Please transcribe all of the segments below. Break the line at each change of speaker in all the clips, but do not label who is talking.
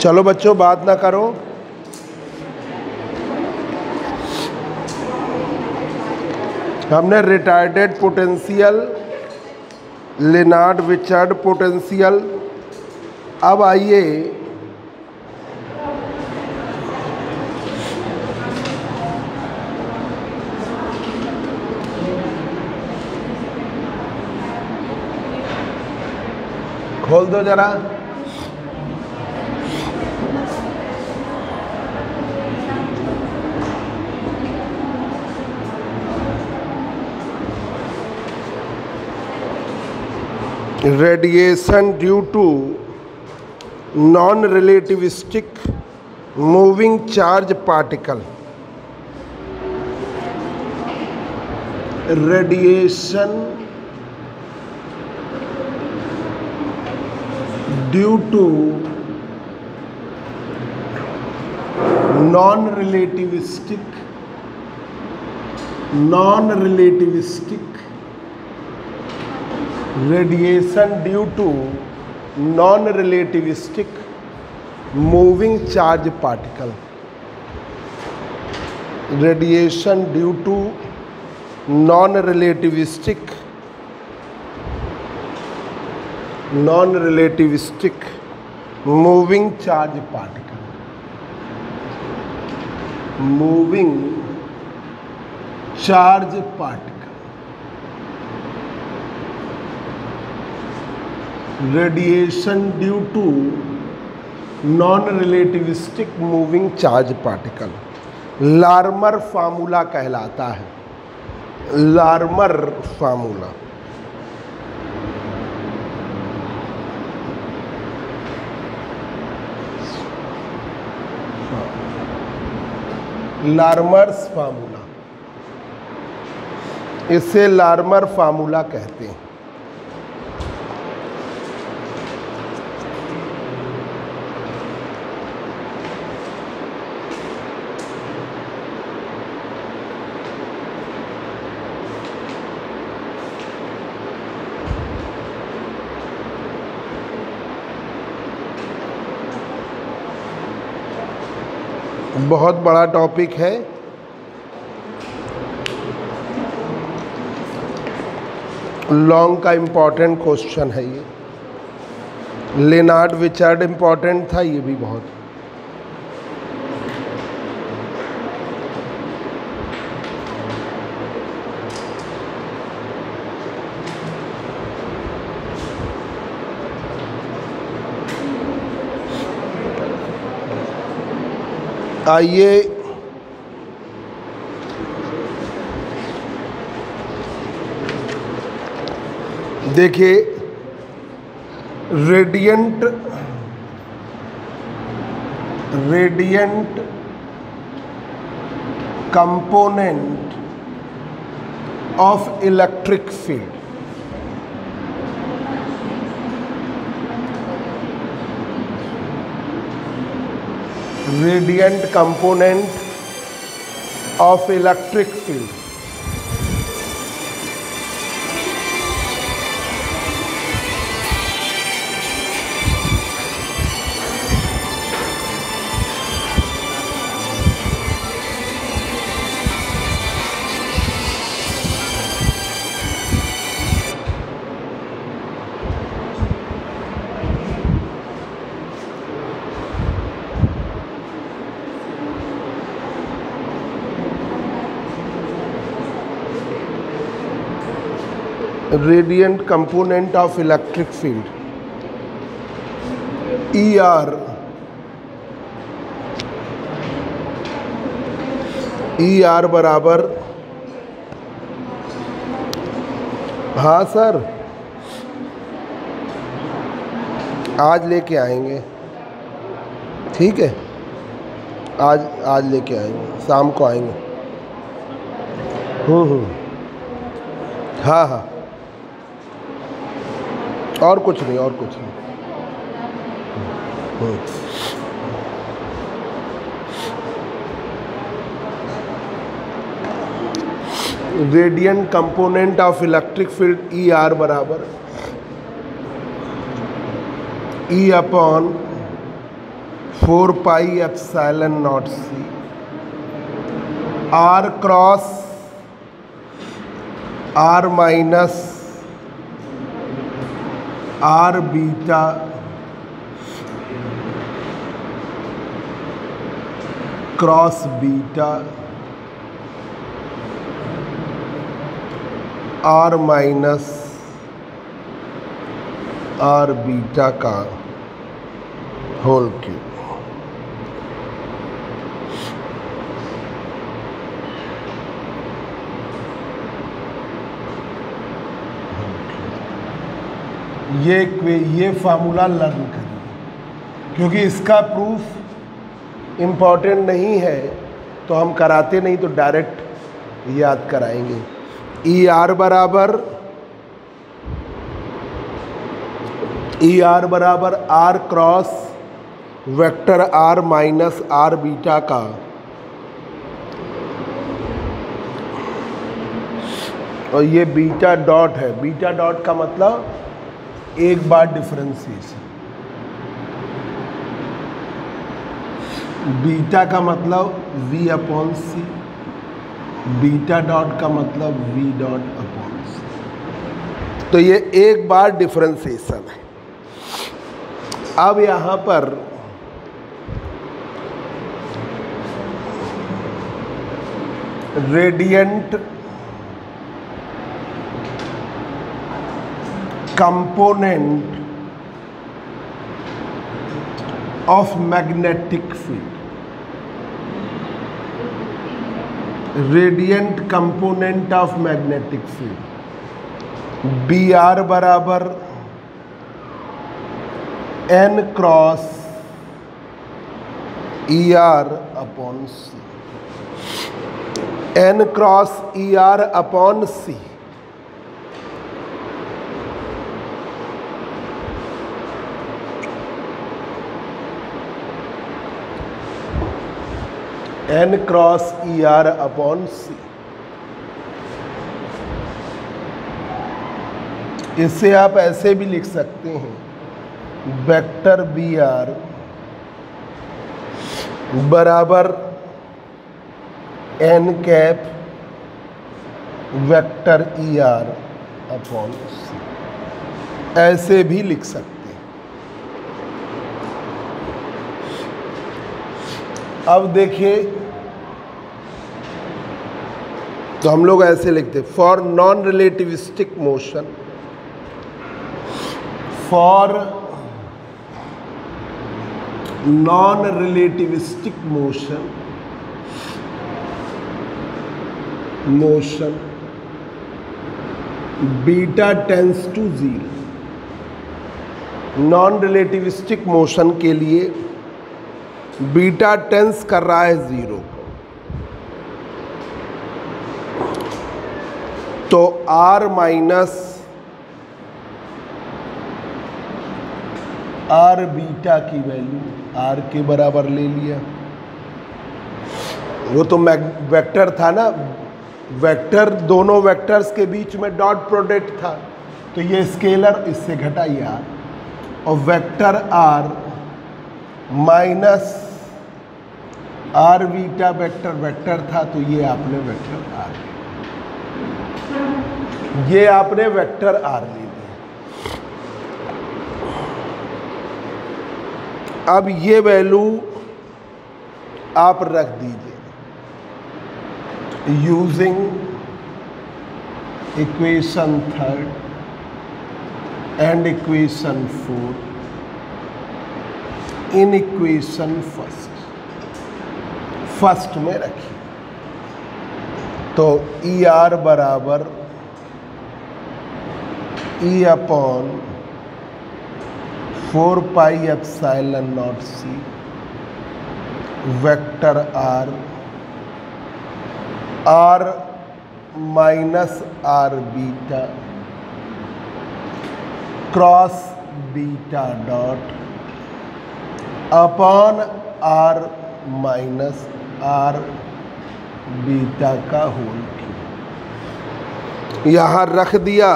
चलो बच्चों बात ना करो। हमने retarded potential, Lienard Wiechert potential. अब आइए खोल दो जरा। Radiation due to non relativistic moving charge particle. Radiation due to non relativistic radiation due to non relativistic moving charge particle. Radiation due to non relativistic moving charge particle. Moving charge particle. Radiation due to non relativistic moving charge particle Larmor formula कहलाता है। Larmor formula. Larmor's formula, इसे Larmor formula कहते हैं। बहुत बड़ा topic है। Long का important question है ये। लेनार्ड विचर्ड इम्पोर्टेंट था, ये भी बहुत। आइए देखिए, radiant component of electric field. Radiant component of electric field. Radiant component of electric field ER बराबर, हाँ सर आज लेके आएंगे, ठीक है, आज लेके आएंगे, शाम को आएंगे। हाँ हाँ, और कुछ नहीं, और कुछ नहीं। Radiant component of electric field ER बराबर E upon 4 pi epsilon naught c r cross r minus are beta cross beta r minus are beta का होल क्यूब। ये फार्मूला लर्न करिए, क्योंकि इसका प्रूफ इम्पॉर्टेंट नहीं है तो हम कराते नहीं, तो डायरेक्ट याद कराएंगे। ई आर बराबर r cross vector are minus are beta का और ये बीटा डॉट है। बीटा डॉट का मतलब एक बार डिफरेंशिएशन, बीटा का मतलब v upon c, beta dot का मतलब v डॉट अपॉन सी। तो ये एक बार डिफरेंशिएशन है। अब यहां पर radiant component of magnetic field, radiant component of magnetic field B R बराबर N cross E R upon सी, N cross E R upon सी। N cross E R upon C. इसे आप ऐसे भी लिख सकते हैं, वेक्टर बी आर बराबर N cap vector E are upon C, ऐसे भी लिख सकते हैं। अब देखिए, तो हम लोग ऐसे लिखते, for non relativistic motion, for non relativistic motion, motion beta tends to zero. Non relativistic motion के लिए बीटा टेंस कर रहा है जीरो को, तो आर माइनस आर बीटा की वैल्यू आर के बराबर ले लिया। वो तो वेक्टर था ना, वेक्टर दोनों वेक्टर्स के बीच में डॉट प्रोडक्ट था, तो ये स्केलर इससे घटाइए आर, और vector are minus are beta vector था, तो ये आपने वेक्टर आर, ये आपने वेक्टर आर ले लिया। अब ये वैल्यू आप रख दीजिए using equation third and equation fourth in equation first में रखिए। तो ई आर बराबर ई upon 4 pi epsilon naught c vector r, r minus are beta cross beta dot upon are minus are beta का whole cube. यहाँ रख दिया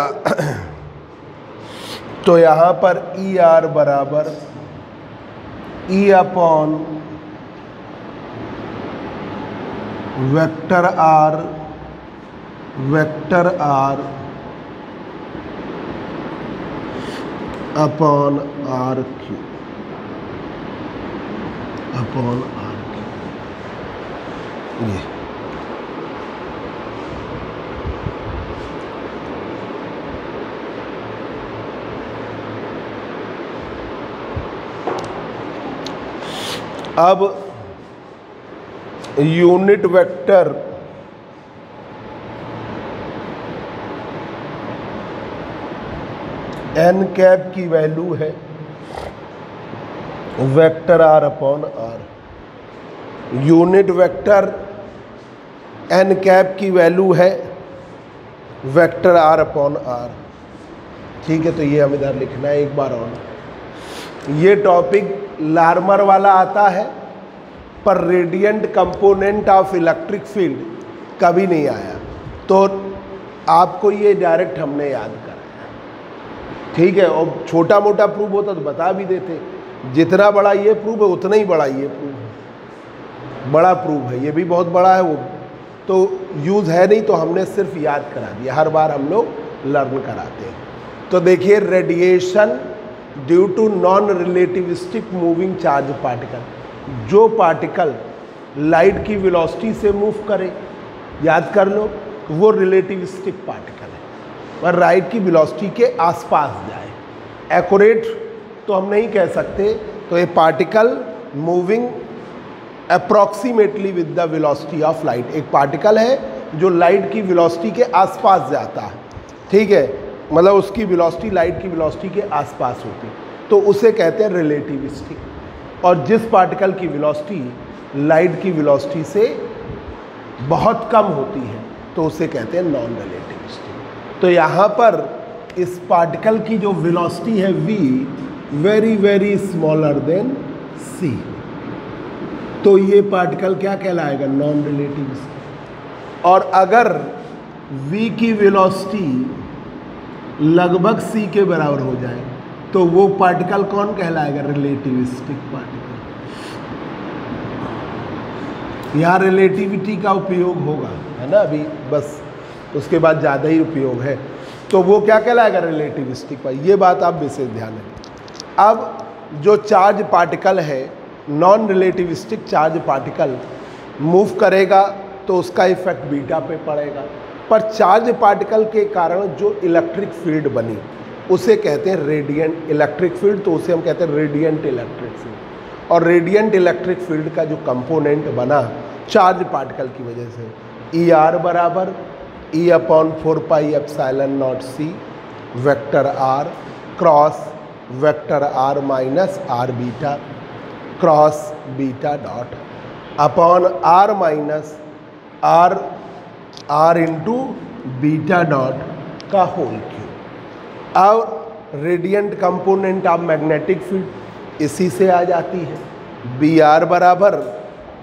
तो यहाँ पर ई आर बराबर ई upon vector r upon r q ये अब यूनिट वेक्टर एन कैप की वैल्यू है vector r upon are. Unit vector n cap की वैल्यू है वेक्टर आर अपॉन आर। ठीक है, तो ये हम इधर लिखना है एक बार और। ये टॉपिक लार्मर वाला आता है पर radiant component of electric field कभी नहीं आया, तो आपको ये डायरेक्ट हमने याद कराया। ठीक है, और छोटा मोटा प्रूफ होता तो बता भी देते। जितना बड़ा ये प्रूफ है उतना ही बड़ा ये प्रूफ है, बड़ा प्रूफ है, ये भी बहुत बड़ा है, वो तो यूज़ है नहीं, तो हमने सिर्फ याद करा दिया। हर बार हम लोग लर्न कराते हैं। तो देखिए, radiation due to non relativistic moving charge particle, जो पार्टिकल लाइट की वेलोसिटी से मूव करे, याद कर लो, वो रिलेटिविस्टिक पार्टिकल है, और लाइट की वेलोसिटी के आसपास जाए। एक्यूरेट तो हम नहीं कह सकते, तो ये particle moving approximately with the velocity of light, एक पार्टिकल है जो लाइट की वेलोसिटी के आसपास जाता है। ठीक है, मतलब उसकी वेलोसिटी लाइट की वेलोसिटी के आसपास होती, तो उसे कहते हैं रिलेटिविस्टिक। और जिस पार्टिकल की वेलोसिटी लाइट की वेलोसिटी से बहुत कम होती है तो उसे कहते हैं नॉन रिलेटिविस्टिक। तो यहाँ पर इस पार्टिकल की जो वेलोसिटी है v very very smaller than c, तो ये पार्टिकल क्या कहलाएगा? Non relativistic. और अगर v की वेलोसिटी लगभग c के बराबर हो जाए तो वो पार्टिकल कौन कहलाएगा? Relativistic particle. यहाँ रिलेटिविटी का उपयोग होगा, है ना, अभी बस उसके बाद ज़्यादा ही उपयोग है, तो वो क्या कहलाएगा? Relativistic particle. ये बात आप विशेष ध्यान रखें। अब जो चार्ज पार्टिकल है, non relativistic charge particle move करेगा तो उसका इफेक्ट बीटा पे पड़ेगा, पर चार्ज पार्टिकल के कारण जो इलेक्ट्रिक फील्ड बनी उसे कहते हैं रेडिएंट इलेक्ट्रिक फील्ड, तो उसे हम कहते हैं रेडिएंट इलेक्ट्रिक फील्ड। और रेडिएंट इलेक्ट्रिक फील्ड का जो कंपोनेंट बना चार्ज पार्टिकल की वजह से, ई आर बराबर ई upon 4πε0c vector R cross vector are minus are beta cross beta dot upon are minus R R into beta dot का whole cube. और radiant component of magnetic field इसी से आ जाती है, बी आर बराबर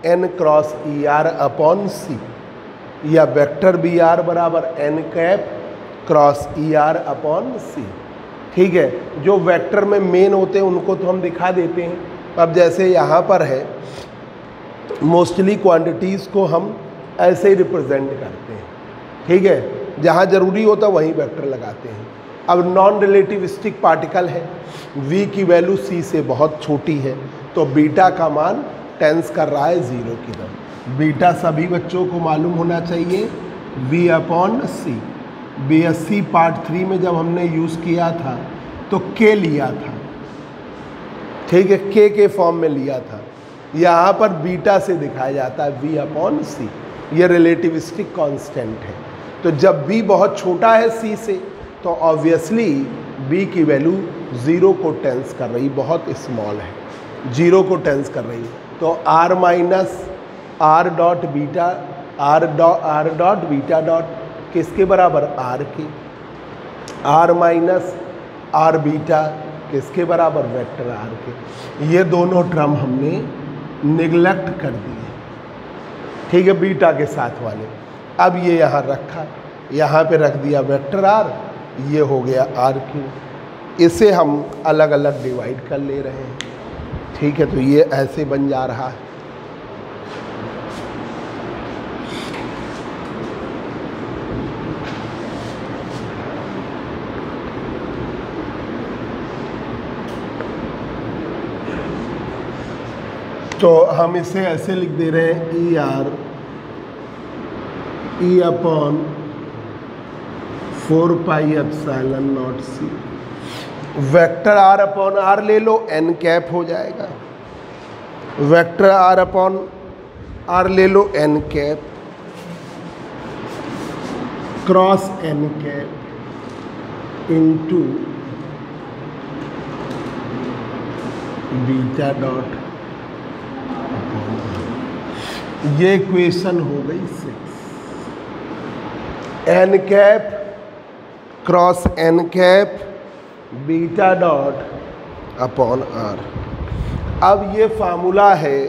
N cross E R upon C, या vector B R बराबर N cap cross E R upon C. ठीक है, जो वेक्टर में मेन होते हैं उनको तो हम दिखा देते हैं। अब जैसे यहाँ पर है, मोस्टली क्वांटिटीज़ को हम ऐसे ही रिप्रेजेंट करते हैं। ठीक है, जहाँ ज़रूरी होता है वहीं वेक्टर लगाते हैं। अब नॉन रिलेटिविस्टिक पार्टिकल है, v की वैल्यू c से बहुत छोटी है, तो बीटा का मान टेंस कर रहा है 0 की तरफ। बीटा सभी बच्चों को मालूम होना चाहिए, v upon c। BSc part 3 में जब हमने यूज़ किया था तो k लिया था, ठीक है, k के फॉर्म में लिया था। यहाँ पर बीटा से दिखाया जाता है v अपॉन c, ये रिलेटिविस्टिक कांस्टेंट है। तो जब b बहुत छोटा है c से तो ऑब्वियसली b की वैल्यू 0 को टेंस कर रही, बहुत स्मॉल है, 0 को टेंस कर रही। तो r minus R dot beta R dot beta dot किसके बराबर? r के। r माइनस आर बीटा किसके बराबर? वेक्टर r के। ये दोनों टर्म हमने निगलेक्ट कर दिए, ठीक है, बीटा के साथ वाले। अब ये यहाँ रखा, यहाँ पे रख दिया वेक्टर r, ये हो गया r क्यू। इसे हम अलग अलग डिवाइड कर ले रहे हैं, ठीक है, तो ये ऐसे बन जा रहा है। तो हम इसे ऐसे लिख दे रहे हैं e R E upon 4 pi epsilon naught c. Vector r upon are ले लो, एन कैप हो जाएगा। वेक्टर आर अपॉन आर ले लो, N cap cross N cap into beta dot. ये इक्वेशन हो गई 6। N cap cross N cap beta dot upon R. अब ये फार्मूला है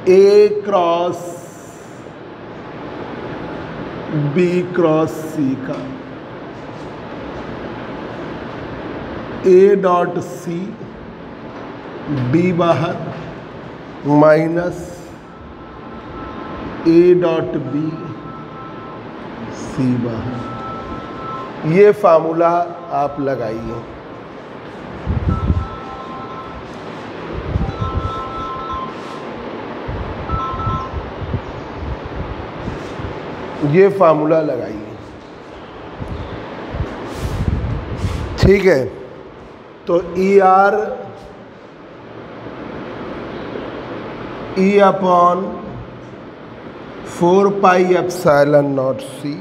A cross B cross C का। ए डॉट सी, बी बाहर, minus A dot B, C बाहर। ये फार्मूला आप लगाइए। ये फार्मूला लगाइए, ठीक है। तो E R E upon 4 pi epsilon naught C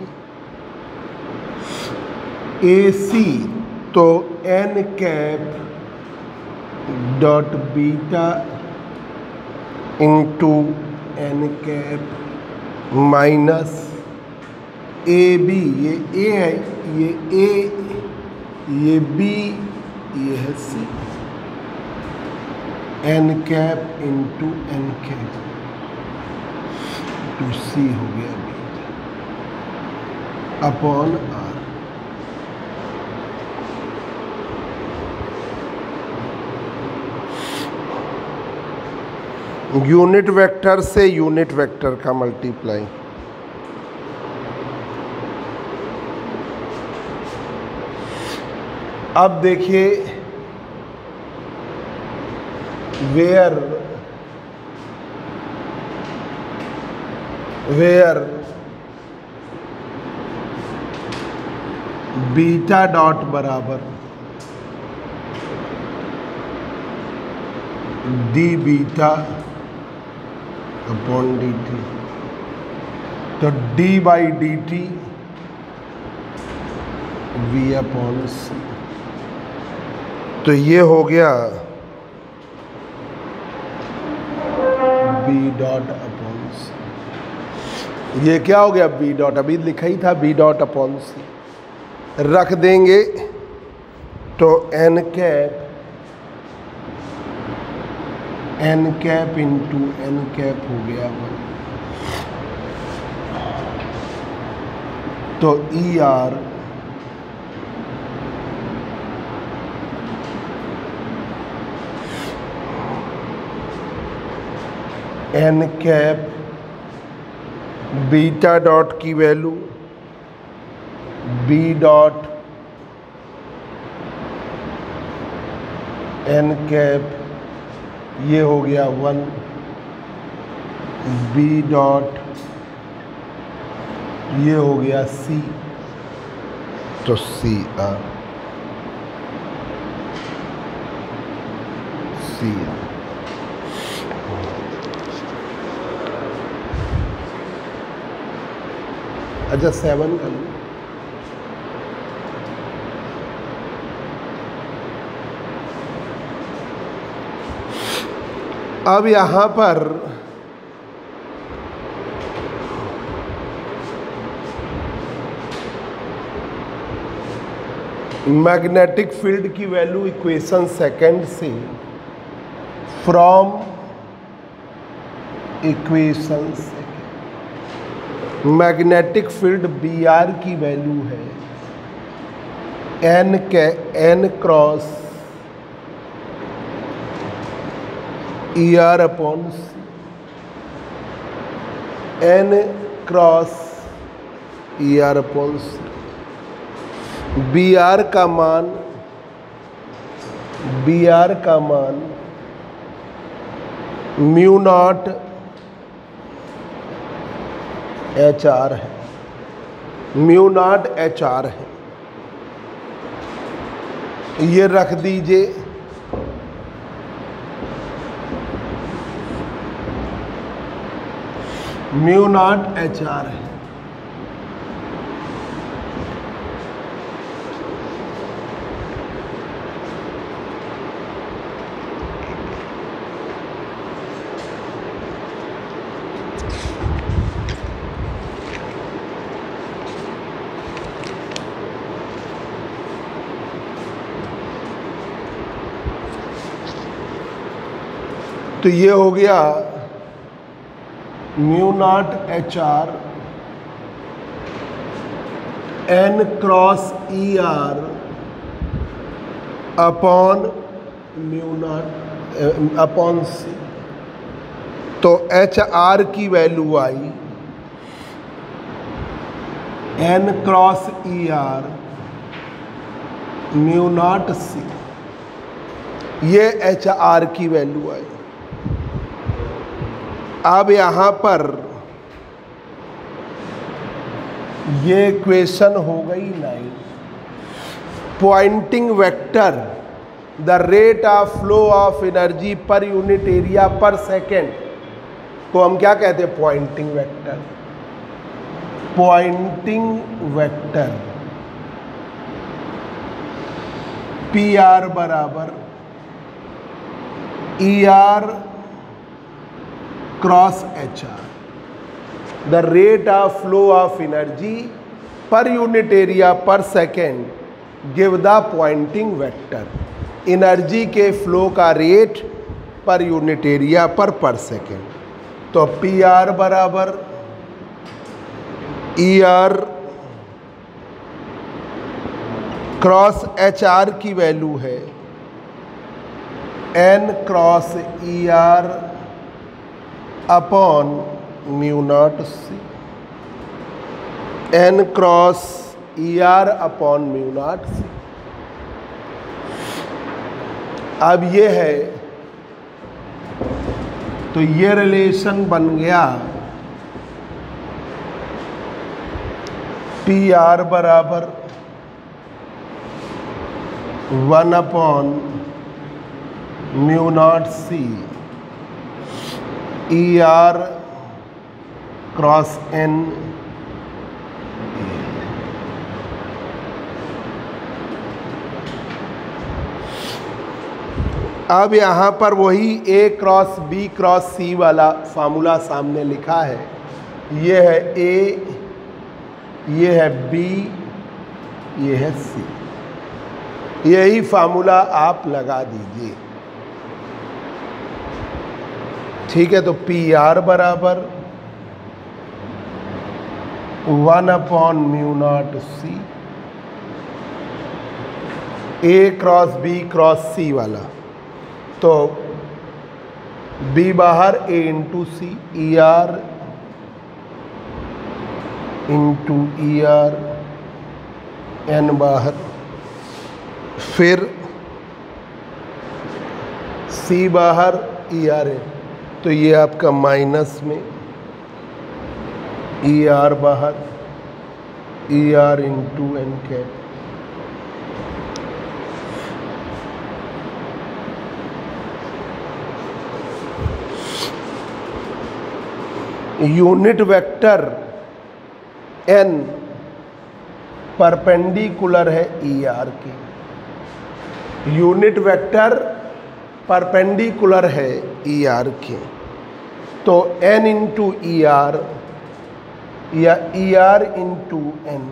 A C, तो N cap dot beta into N cap minus A B, ये ए है, ये ए, ये बी, ये है C, N cap into N cap two C हो गया beta upon are. Unit vector से यूनिट वेक्टर का मल्टीप्लाई। अब देखिए, वेयर बीटा डॉट बराबर D beta upon D T, तो D by D T V upon C. तो ये हो गया बी डॉट अपॉन सी। ये क्या हो गया? बी डॉट, अभी लिखा ही था बी डॉट अपॉन सी। रख देंगे तो N cap into N cap हो गया 1। तो ई R N cap beta dot की value B dot N cap, ये हो गया 1, बी डॉट ये हो गया सी, तो सी आर सी आर। अच्छा 7 कर लो। अब यहाँ पर मैग्नेटिक फील्ड की वैल्यू इक्वेशन सेकंड से, फ्रॉम इक्वेशन से मैग्नेटिक फील्ड बी आर की वैल्यू है N cross E R upon सी, N cross E R upon c. B r का मान म्यू नॉट एच आर है, म्यू नॉट एच आर है। ये रख दीजिए, म्यू नॉट एच आर है। तो ये हो गया mu naught H R N cross E R upon mu naught upon C. तो एच आर की वैल्यू आई एन क्रॉस ई आर म्यू नॉट सी, ये एच आर की वैल्यू आई। अब यहाँ पर ये इक्वेशन हो गई 9। Poynting vector the rate of flow of energy per unit area per second को हम क्या कहते हैं? Poynting vector. Poynting vector P are बराबर E R cross H R. The rate of flow of energy per unit area per second give the Poynting vector. Energy के flow का rate per unit area per second. तो P R बराबर E R cross H R की value है N cross E R upon mu naught C, N cross E R upon mu naught C. अब ये है, तो ये रिलेशन बन गया पी आर बराबर 1 अपॉन म्यू नॉट सी ई आर क्रॉस एन। अब यहाँ पर वही ए क्रॉस बी क्रॉस सी वाला फार्मूला सामने लिखा है। ये है ए, ये है बी, ये है सी। यही फार्मूला आप लगा दीजिए, ठीक है। तो पी आर बराबर 1 upon mu naught C, A cross B cross C वाला। तो बी बाहर, A into C, E are into E R, N बाहर, फिर सी बाहर, ई आर है। तो ये आपका माइनस में ई आर बाहर, e are into N cap. Unit vector n perpendicular है ई आर के। यूनिट वेक्टर परपेंडिकुलर है ई आर के। तो एन इंटू ई आर या ई आर इंटू एन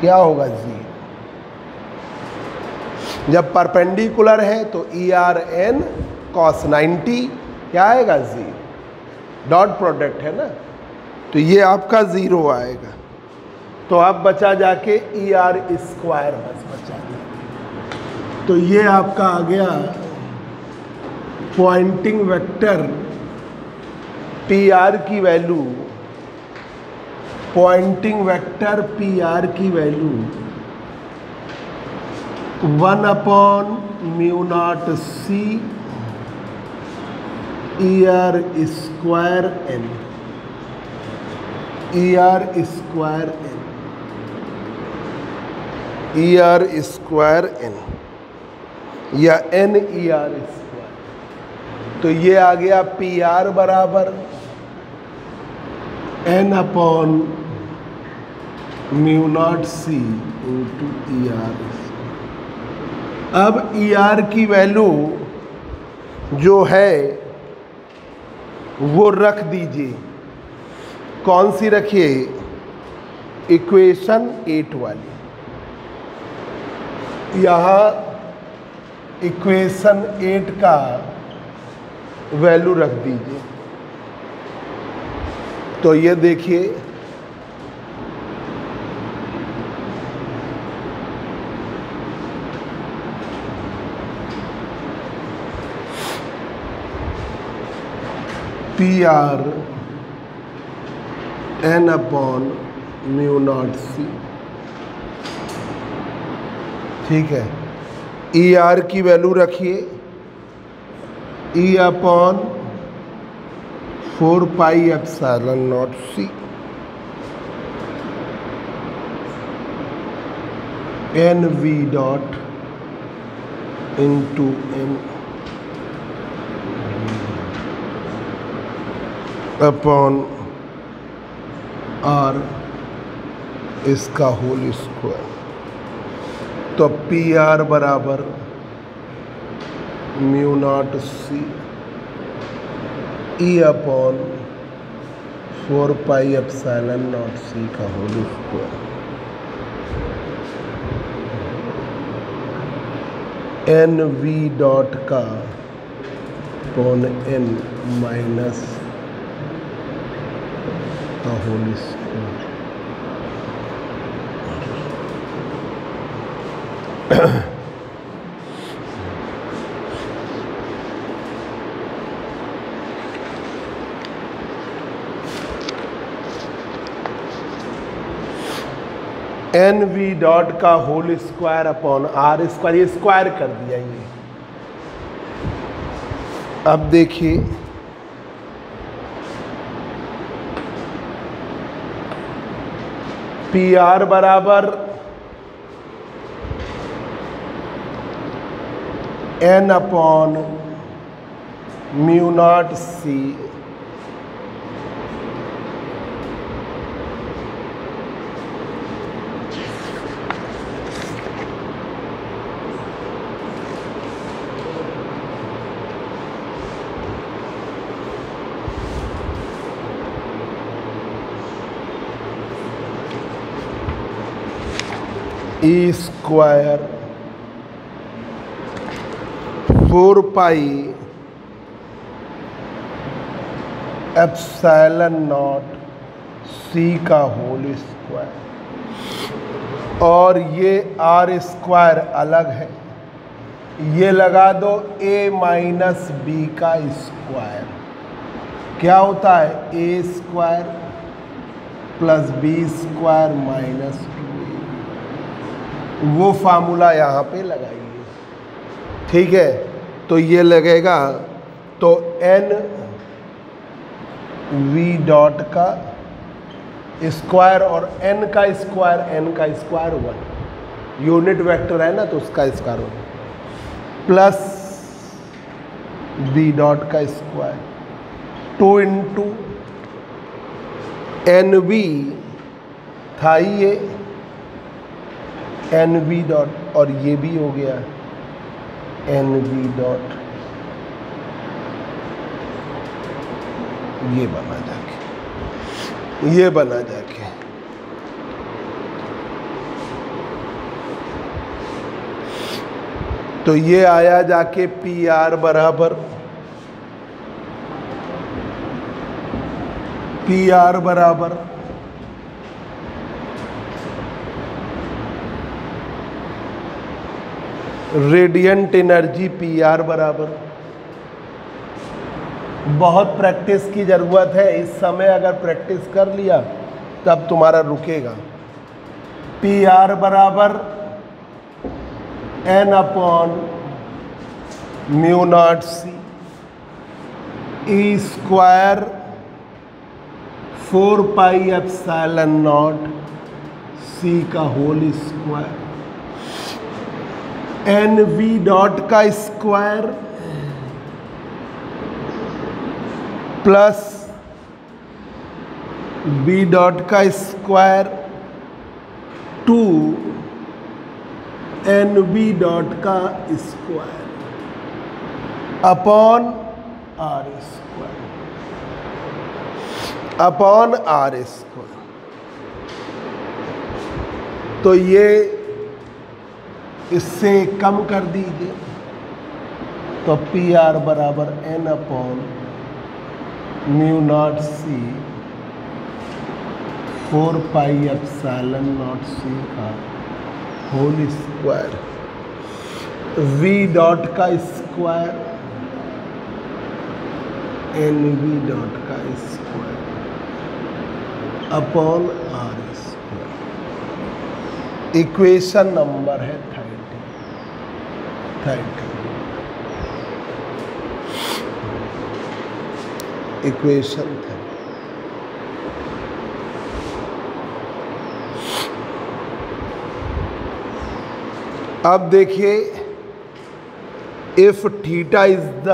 क्या होगा? 0। जब परपेंडिकुलर है तो ई आर एन कॉस 90 क्या आएगा? 0। डॉट प्रोडक्ट है ना, तो ये आपका 0 आएगा। तो अब बचा जाके ई आर स्क्वायर बस बचा। तो ये आपका आ गया पॉइंटिंग वेक्टर पी आर की value, Poynting vector P are की value 1/μ0 c E R square N, E R square N, E R square N या एन ई आर स्क्वायर। तो ये आ गया पी आर बराबर n/μ0 c into E are. अब E R की value जो है वो रख दीजिए। कौन सी रखिए? इक्वेशन 8 वाली। यहाँ इक्वेशन 8 का वैल्यू रख दीजिए। तो ये देखिए, पी आर n/μ0 c, ठीक है। ई आर की वैल्यू रखिए E/4πε0 c n v dot into n upon R इसका होल स्क्वायर। तो पी आर बराबर μ0 c E/4πε0 c का whole square N V dot का अपॉन n माइनस का whole square. N V dot का whole square upon are square, ये square कर दिया ये। अब देखिए, पी आर बराबर n/μ0 c E square 4πε0 c का होल स्क्वायर। और ये आर स्क्वायर अलग है, ये लगा दो a माइनस बी का स्क्वायर। क्या होता है? a square plus b square minus 2। वो फार्मूला यहाँ पे लगाइए, ठीक है। तो ये लगेगा, तो एन वी डॉट का स्क्वायर और n का स्क्वायर 1 यूनिट वेक्टर है ना, तो उसका स्क्वायर 1 प्लस बी डॉट का स्क्वायर 2 इंटू एन वी था ये एन वी डॉट, और ये भी हो गया एन वी डॉट, ये बना जाके, ये बना जाके। तो ये आया जाके पी आर बराबर रेडियंट एनर्जी पी आर बराबर बहुत प्रैक्टिस की ज़रूरत है। इस समय अगर प्रैक्टिस कर लिया तब तुम्हारा रुकेगा। पी आर बराबर एन अपॉन म्यू नॉट सी ई square 4 pi epsilon naught C का whole square, N V dot का स्क्वायर प्लस बी डॉट का square two N B dot का square upon are square, upon are square. तो ये इससे कम कर दीजिए, तो पी आर बराबर N upon mu naught C 4 pi epsilon naught C का होल स्क्वायर, वी डॉट का स्क्वायर एन वी डॉट का square upon are square. Equation number है 30। इक्वेशन 30। अब देखिए, if theta is the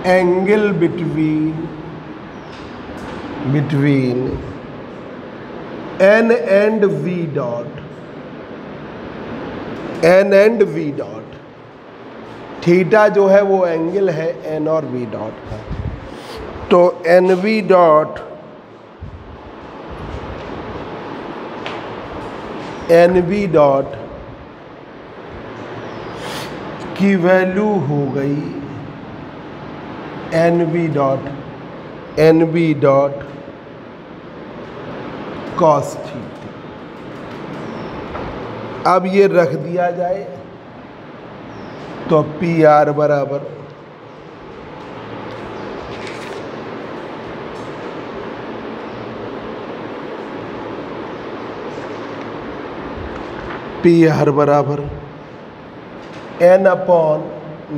angle between n and v dot, theta जो है वो angle है n और v डॉट का। तो एन वी डॉट की वैल्यू हो गई N we dot cos theta. अब ये रख दिया जाए तो पी आर बराबर एन अपॉन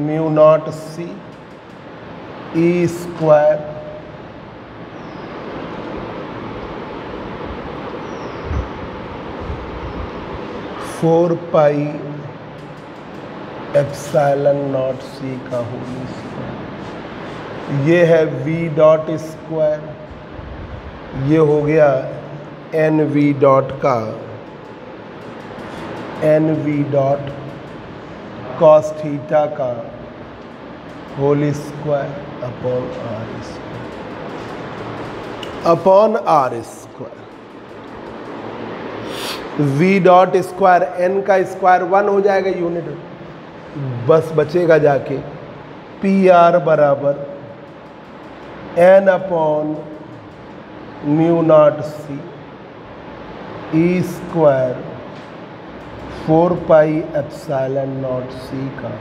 म्यू नॉट सी ई square four pi epsilon naught C का होल स्क्वायर। ये है वी डॉट स्क्वायर, ये हो गया एन वी डॉट का N we dot cos theta का whole square upon are square. We dot square N का square 1 हो जाएगा यूनिट, बस बचेगा जाके पी आर बराबर एन अपॉन म्यू नॉट सी ई square 4 pi epsilon naught C का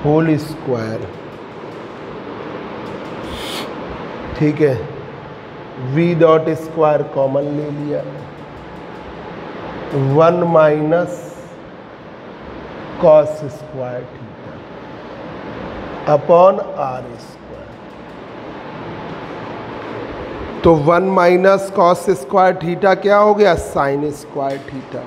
होल स्क्वायर। ठीक है, वी डॉट स्क्वायर कॉमन ले लिया, 1 minus cos square theta upon are square. तो 1 माइनस कॉस स्क्वायर थीटा क्या हो गया? Sine square theta.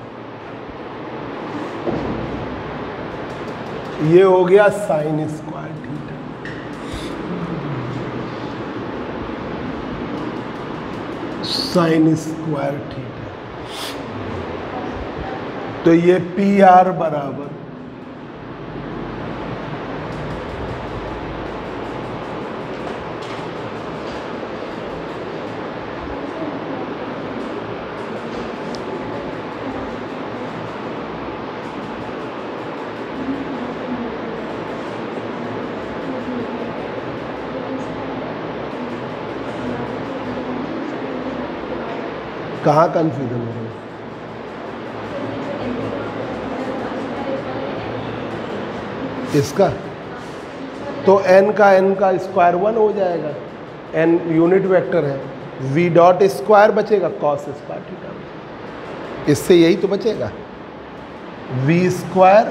ये हो गया sine square theta. Sine square theta. तो ये पी आर बराबर कहाँ कंफ्यूजन हो रहा है? इसका तो n का स्क्वायर 1 हो जाएगा, n यूनिट वेक्टर है, v डॉट स्क्वायर बचेगा कॉस स्क्वायर थीटा, इससे यही तो बचेगा v square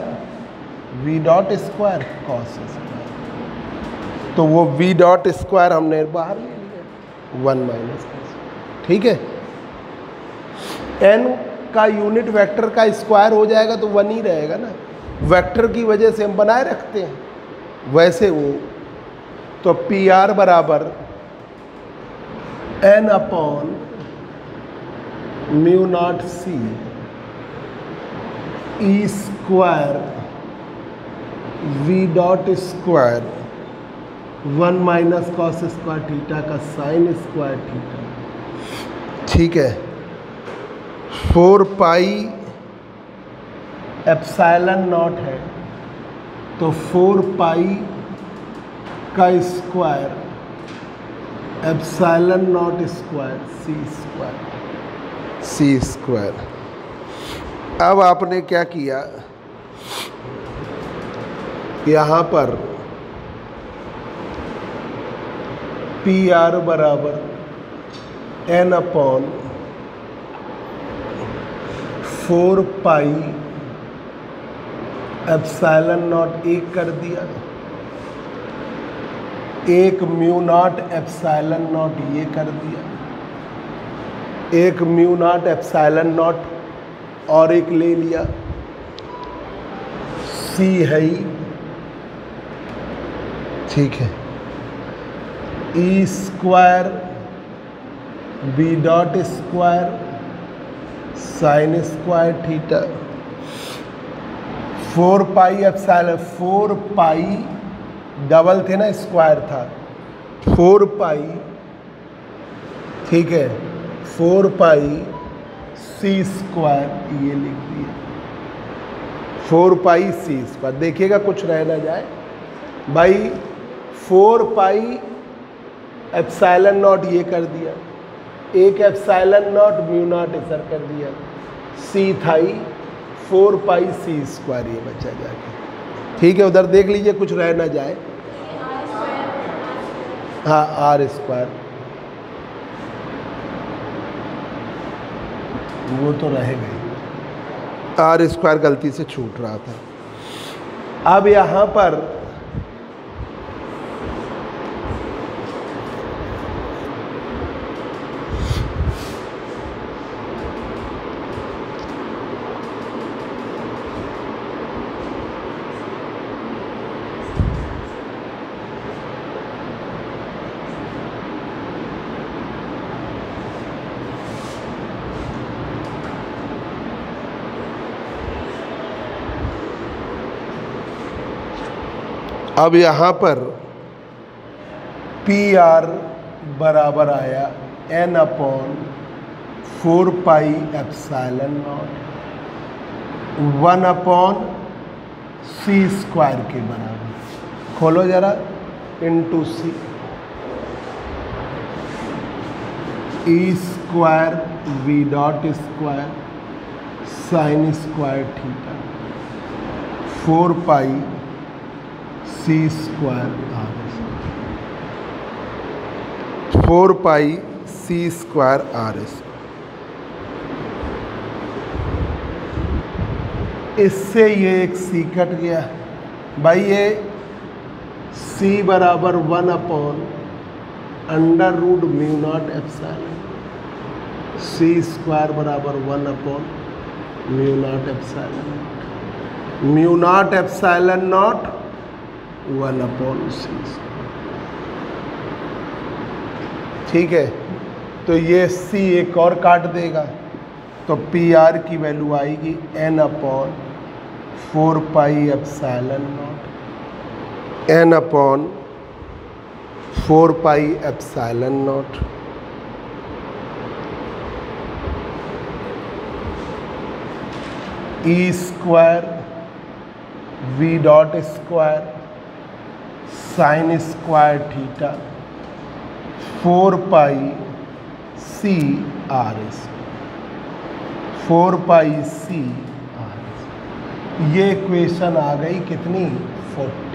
v dot square cos square, तो वो v डॉट स्क्वायर हमने बाहर ले लिया 1 माइनस कॉस। ठीक है, n का यूनिट वेक्टर का स्क्वायर हो जाएगा तो 1 ही रहेगा ना, वेक्टर की वजह से हम बनाए रखते हैं वैसे वो, तो पी आर बराबर n upon mu naught C E square we dot square 1 minus cos square theta का साइन स्क्वायर थीटा। ठीक है, 4 पाई एप्सिलॉन नॉट है, तो 4 पाई का स्क्वायर एप्सिलॉन नॉट स्क्वायर सी स्क्वायर। अब आपने क्या किया, यहाँ पर पी आर बराबर n upon 4 pi epsilon naught एक कर दिया, एक म्यू नॉट एप्सिलॉन नॉट ये कर दिया, एक म्यू नॉट एप्सिलॉन नॉट और एक ले लिया, सी है ही। ठीक है, E square B dot square sine square theta, 4 pi epsilon, 4 pi double थे ना, स्क्वायर था, 4 पाई, ठीक है, 4 पाई सी स्क्वायर ये लिख दिया, 4 पाई सी स्क्वायर। देखिएगा कुछ रह ना जाए भाई, 4 पाई एप्सिलॉन नॉट ये कर दिया, एक एप्सिलॉन नॉट म्यू नॉट इधर कर दिया, सी थाई 4 पाई सी स्क्वायर ये बचा जाके। ठीक है, उधर देख लीजिए कुछ रह ना जाए। हाँ, आर स्क्वायर वो तो रह गई, आर स्क्वायर गलती से छूट रहा था। अब यहाँ पर पी आर बराबर आया n upon 4 pi epsilon naught 1 upon सी स्क्वायर के बराबर, खोलो जरा, into c E square we dot square sine square theta 4 pi c square r, 4 pi c square r. इससे ये एक सी कट गया भाई, ये सी बराबर 1 upon under root mu naught epsilon, C square बराबर 1 upon mu naught epsilon, mu naught epsilon naught 1 upon C. ठीक है, तो ये सी एक और काट देगा, तो पी आर की वैल्यू आएगी n upon 4 pi epsilon naught, n upon 4 pi epsilon naught, E square we dot square sine square theta 4 pi c r, 4 pi c r. ये इक्वेशन आ गई कितनी, 40।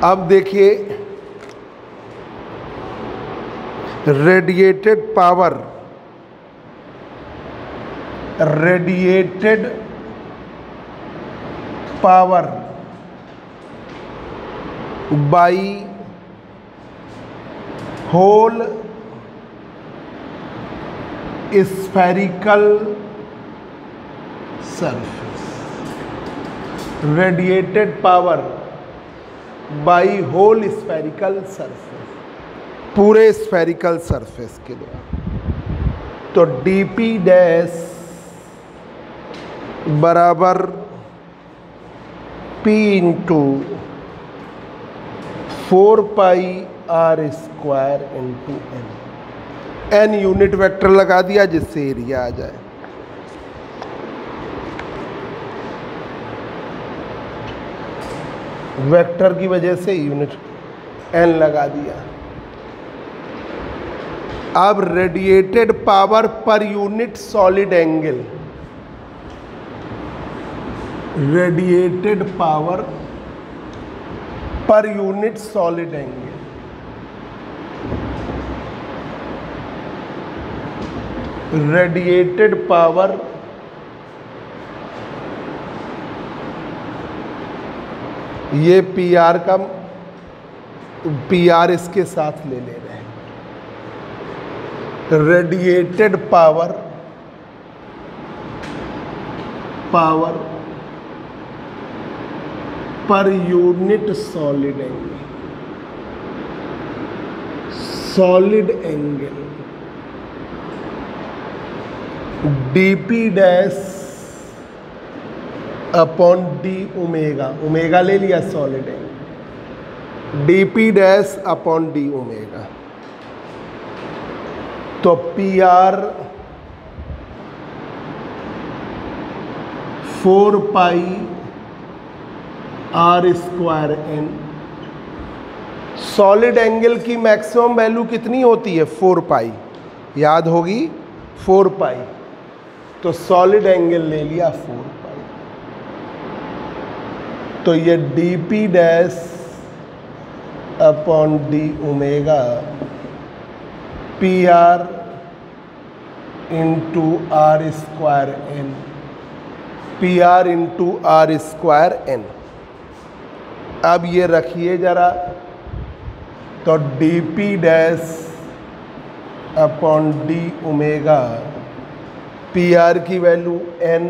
अब देखिए radiated power by whole spherical surface, radiated power by whole spherical surface, पूरे spherical surface के द्वारा। तो dp डैश बराबर p into 4πr² into n unit vector लगा दिया जिससे एरिया आ जाए। वेक्टर की वजह से यूनिट n लगा दिया। अब radiated power per unit solid angle, radiated power per unit solid angle, radiated power ये PR का PR इसके साथ ले रहे हैं। Radiated power per unit solid angle dp dash upon d omega, omega ले लिया solid angle, dp dash upon d omega. तो PR 4πr² n, solid angle की मैक्सिमम वैल्यू कितनी होती है, 4π, याद होगी 4π। तो सॉलिड एंगल ले लिया 4π। तो ये dp dash upon d omega PR into r² n, PR into r² n। अब ये रखिए जरा, तो dp dash upon d omega, PR की value n,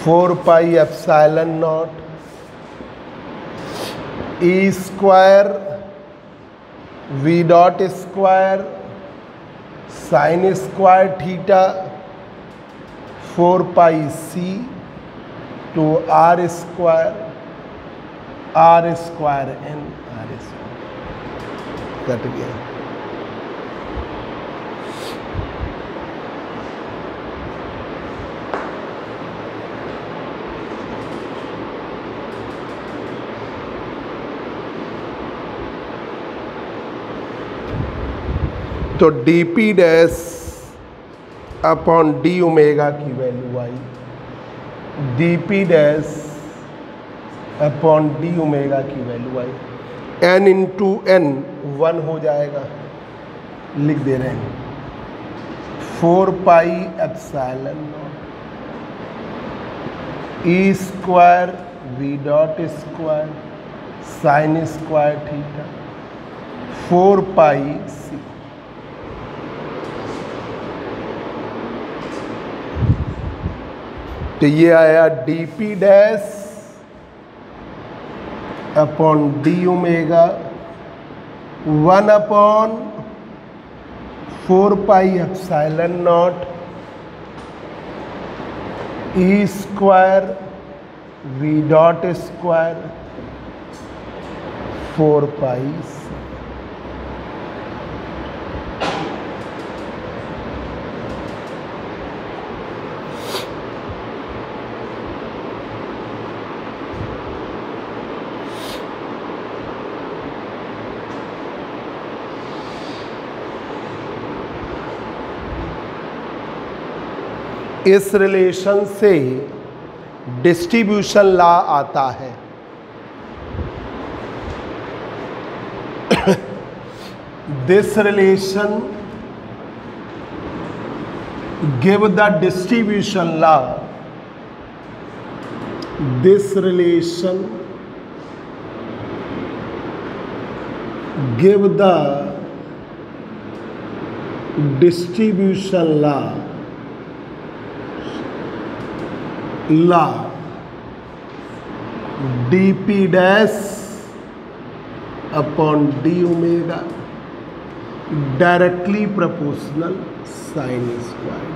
4πε0 e² v dot square sine square theta 4πc two r² n, cut गया। तो dp dash upon d omega की value आई, dp dash upon d omega की value आई, n into n 1 हो जाएगा, लिख दे रहे हैं 4πε0 e² v dot square sine square theta 4πc। तो ये आया dp dash upon d omega 1 upon 4πε0 e² v dot square 4πc। इस रिलेशन से डिस्ट्रीब्यूशन लॉ आता है। This relation give the distribution law. This relation give the distribution law dp dash upon D omega directly proportional sine square.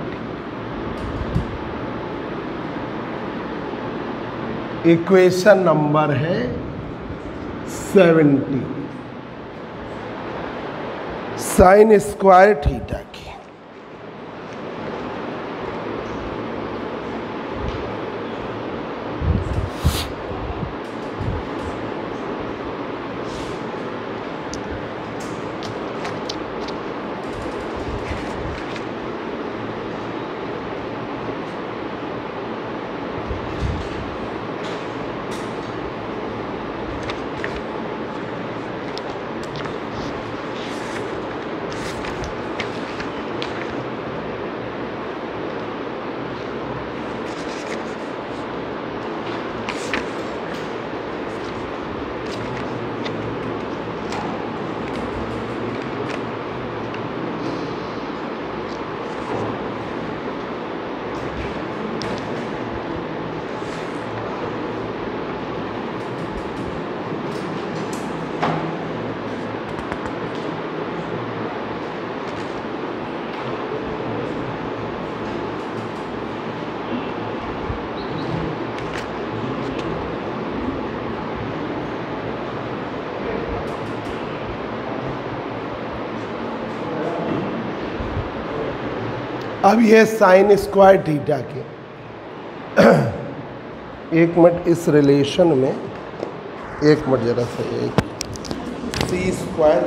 Equation number है 70 sign square theta की। अब ये sign square theta के एक minute इस relation में, एक minute जरा सा, एक सी स्क्वायर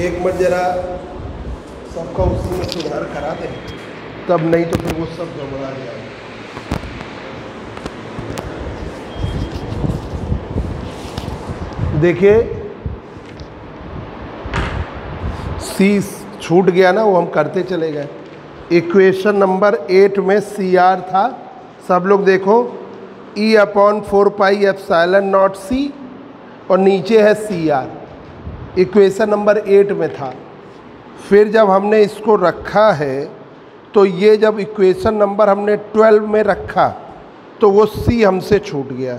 एक मिनट जरा सबका उसी में सुधार करा दें, तब नहीं तो फिर वो सब गड़बड़ा जाएगा। देखिए सी छूट गया ना, वो हम करते चले गए। इक्वेशन नंबर 8 में सी आर था, सब लोग देखो, E upon 4 pi epsilon naught C और नीचे है सी आर। इक्वेशन नंबर 8 में था। फिर जब हमने इसको रखा है तो ये जब इक्वेशन नंबर हमने 12 में रखा तो वो सी हमसे छूट गया,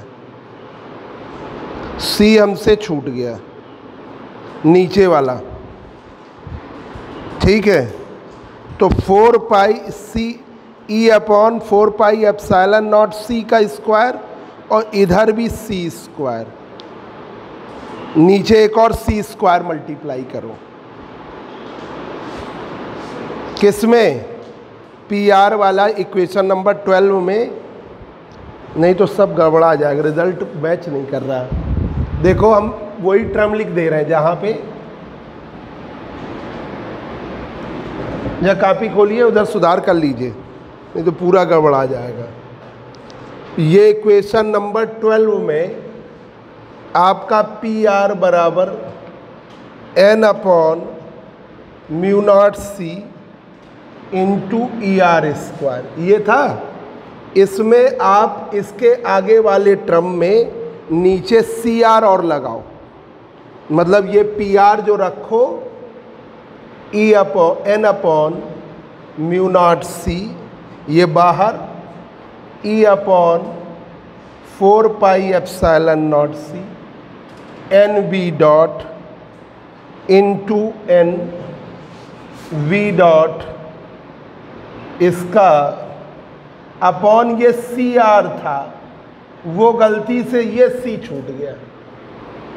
सी हमसे छूट गया नीचे वाला, ठीक है। तो 4 pi C E upon 4 pi epsilon naught C का स्क्वायर और इधर भी सी स्क्वायर, नीचे एक और सी स्क्वायर मल्टीप्लाई करो, किसमें? पी आर वाला इक्वेशन नंबर 12 में, नहीं तो सब गड़बड़ा जाएगा, रिजल्ट मैच नहीं कर रहा। देखो हम वही टर्म लिख दे रहे हैं जहाँ पे, या कॉपी खोलिए उधर सुधार कर लीजिए, नहीं तो पूरा गड़बड़ा जाएगा। ये इक्वेशन नंबर 12 में आपका पी आर बराबर एन अपॉन म्यू नॉट सी इंटू ई आर स्क्वायर, ये था। इसमें आप इसके आगे वाले टर्म में नीचे सी आर और लगाओ, मतलब ये पी आर जो रखो E upon N upon mu naught C, ये बाहर E upon 4 pi epsilon naught C N we dot into N we dot इसका अपॉन ये सी आर था, वो गलती से ये सी छूट गया,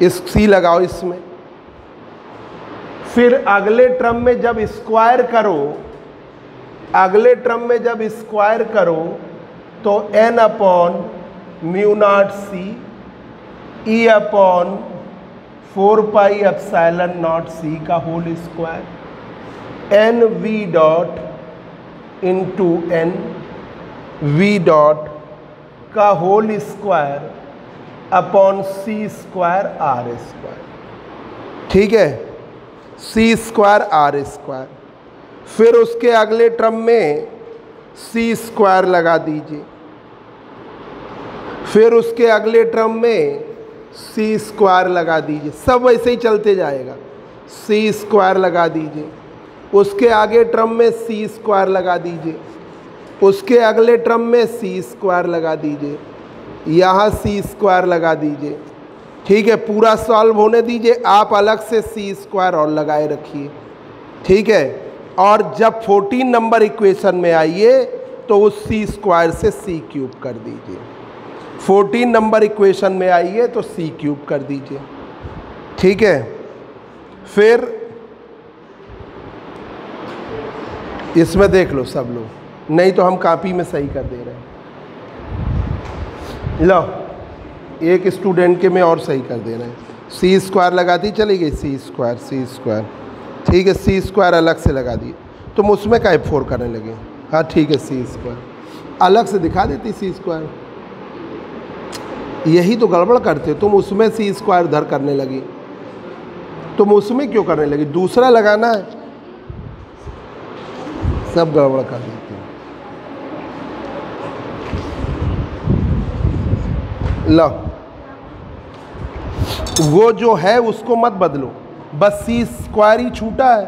इस सी लगाओ इसमें। फिर अगले टर्म में जब स्क्वायर करो, अगले टर्म में जब स्क्वायर करो तो n अपॉन म्यू नॉट सी E upon 4 pi epsilon naught C का whole square N V dot into N we dot का होल स्क्वायर अपॉन सी स्क्वायर आर स्क्वायर। ठीक है, सी स्क्वायर आर स्क्वायर। फिर उसके अगले टर्म में सी स्क्वायर लगा दीजिए, फिर उसके अगले टर्म में सी स्क्वायर लगा दीजिए, सब वैसे ही चलते जाएगा। सी स्क्वायर लगा दीजिए, उसके आगे टर्म में सी स्क्वायर लगा दीजिए, उसके अगले टर्म में सी स्क्वायर लगा दीजिए, यहाँ सी स्क्वायर लगा दीजिए। ठीक है, पूरा सॉल्व होने दीजिए, आप अलग से सी स्क्वायर और लगाए रखिए। ठीक है, और जब 14 नंबर इक्वेशन में आइए तो उस सी स्क्वायर से सी क्यूब कर दीजिए। 14 नंबर इक्वेशन में आइए तो सी क्यूब कर दीजिए। ठीक है, फिर इसमें देख लो सब लोग, नहीं तो हम कॉपी में सही कर दे रहे हैं। लो, एक स्टूडेंट के में और सही कर दे रहे हैं। सी स्क्वायर लगाती चली गई, सी स्क्वायर सी स्क्वायर। ठीक है, सी स्क्वायर अलग से लगा दिए, तुम उसमें का 4 करने लगे। हाँ ठीक है, सी स्क्वायर अलग से दिखा देती सी स्क्वायर, यही तो गड़बड़ करते, तुम उसमें सी स्क्वायर इधर करने लगी, तुम उसमें क्यों करने लगी, दूसरा लगाना है, सब गड़बड़ कर देते हैं। लो, वो जो है उसको मत बदलो, बस सी स्क्वायर ही छूटा है।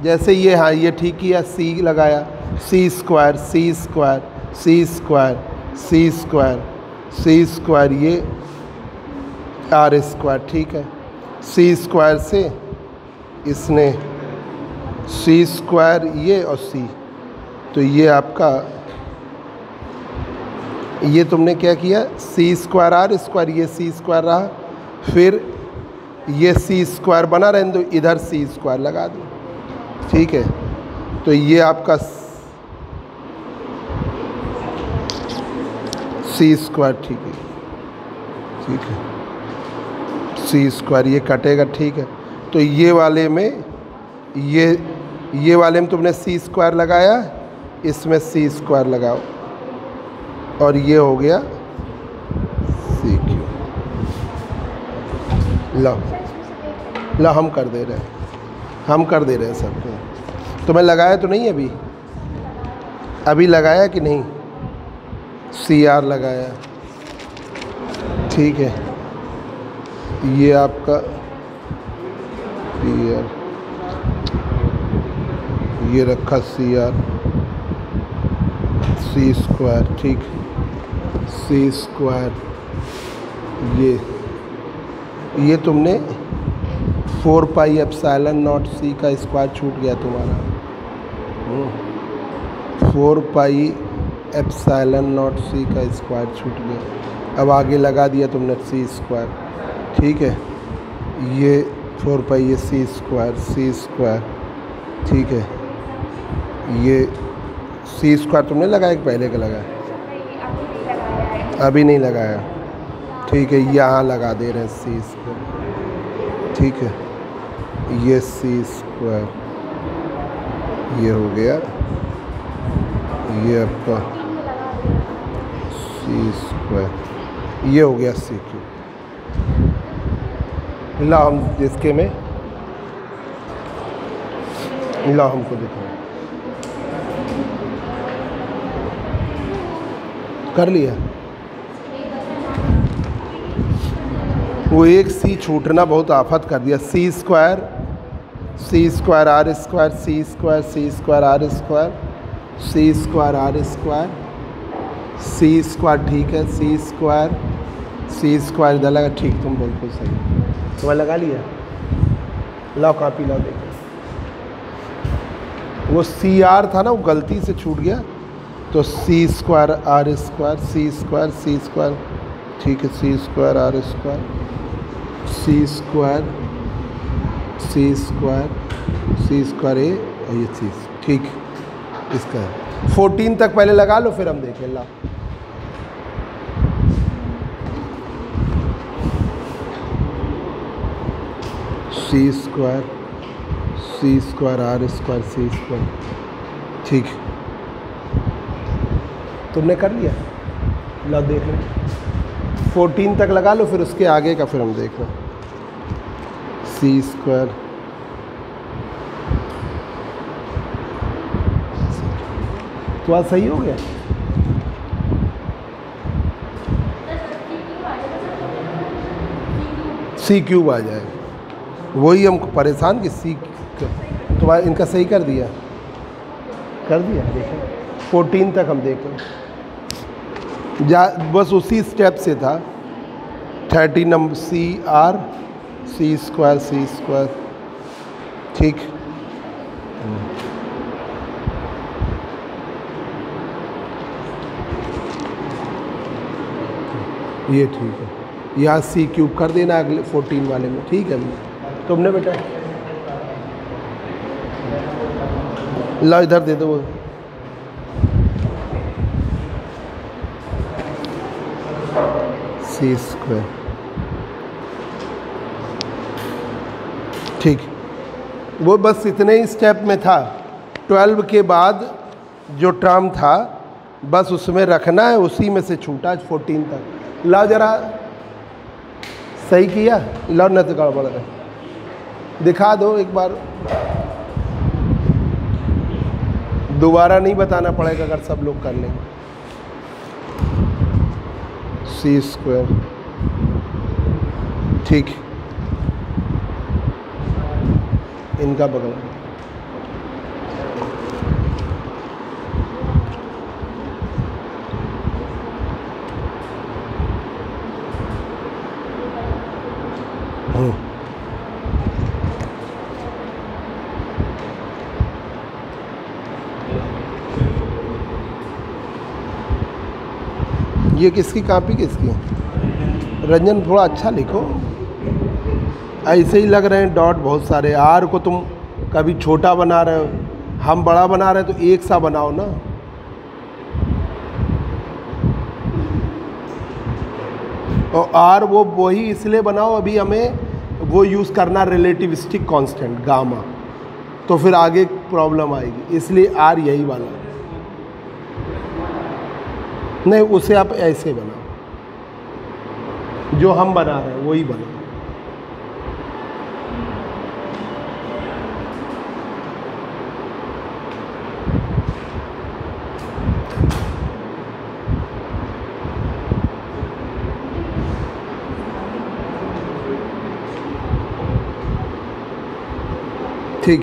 जैसे ये, हाँ ये ठीक ही है, सी लगाया, सी स्क्वायर सी स्क्वायर सी स्क्वायर सी स्क्वायर सी स्क्वायर, ये आर स्क्वायर। ठीक है, सी स्क्वायर से इसने सी स्क्वायर ये और सी, तो ये आपका, ये तुमने क्या किया, सी स्क्वायर आर स्क्वायर, ये सी स्क्वायर रहा, फिर ये सी स्क्वायर बना रहने दो, इधर सी स्क्वायर लगा दो। ठीक है, तो ये आपका सी स्क्वायर। ठीक है, ठीक है, सी स्क्वायर ये कटेगा। ठीक है, तो ये वाले में ये वाले में तुमने सी स्क्वायर लगाया, इसमें सी स्क्वायर लगाओ, और ये हो गया सी क्यू। लो हम कर दे रहे हैं, हम कर दे रहे हैं सबको। तो मैं लगाया तो नहीं अभी, अभी लगाया कि नहीं, सी आर लगाया। ठीक है, ये आपका पी आर, ये रखा सी आर सी स्क्वायर। ठीक, सी स्क्वायर, ये तुमने 4 पाई एप्सिलॉन नॉट सी का स्क्वायर छूट गया तुम्हारा, 4 पाई एप्सिलॉन नॉट सी का स्क्वायर छूट गया। अब आगे लगा दिया तुमने सी स्क्वायर। ठीक है, ये 4 पाई, ये सी स्क्वायर। ठीक है, ये सी स्क्वायर तुमने लगाया कि पहले का लगाया, अभी नहीं लगाया। ठीक है, यहाँ लगा दे रहे हैं सी स्क्वायर। ठीक है, ये सी स्क्वायर, ये हो गया, ये आपका सी स्क्वायर, ये हो गया सी क्यू। ला हम इसके में, ला हमको दिखाओ, कर लिया। वो एक सी छूटना बहुत आफत कर दिया। सी स्क्वायर आर स्क्वायर सी स्क्वायर आर स्क्वायर सी स्क्वायर आर स्क्वायर सी स्क्वायर ठीक है, सी स्क्वायर इधर लगा, ठीक, तुम बिल्कुल सही, तुम्हें लगा लिया। लाओ कॉपी लाओ, देखो वो सी आर था ना, वो गलती से छूट गया, तो सी स्क्वायर आर स्क्वायर, सी स्क्वायर ठीक है, C square R square, C square A और ये सी, ठीक, इसका 14 तक पहले लगा लो, फिर हम देखें। ला सी स्क्वायर आर स्क्वायर सी स्क्वायर, ठीक, तुमने कर लिया। लो देख लो, 14 तक लगा लो, फिर उसके आगे का फिर हम देख लो। सी स्क्वायर तो आज सही हो गया। सी क्यूब आ जाएगा, वही हमको परेशान कि सी, तो इनका सही कर दिया देखें 14 तक हम देखें, बस उसी स्टेप से था। 30 नंबर सी आर सी स्क्वायर ठीक, ये ठीक है, यहाँ सी क्यूब कर देना अगले 14 वाले में, ठीक है। तुमने बेटा ला इधर दे दो, सी स्क्वायर ठीक, वो बस इतने ही स्टेप में था। 12 के बाद जो टर्म था बस उसमें रखना है, उसी में से छूटा 14 तक। लाओ जरा सही किया, लाओ न तो गड़बड़ है, दिखा दो एक बार, दोबारा नहीं बताना पड़ेगा अगर सब लोग कर लेंगे। सी स्क्वायर ठीक, इनका बगल ये किसकी कॉपी, किसकी? रंजन थोड़ा अच्छा लिखो, ऐसे ही लग रहे हैं डॉट बहुत सारे। आर को तुम कभी छोटा बना रहे हो, हम बड़ा बना रहे हैं, तो एक सा बनाओ ना। और आर वो वही इसलिए बनाओ, अभी हमें वो यूज़ करना रिलेटिविस्टिक कांस्टेंट गामा, तो फिर आगे प्रॉब्लम आएगी, इसलिए आर यही वाला। नहीं, उसे आप ऐसे बनाओ, जो हम बना रहे हैं वही बनाओ। ठीक,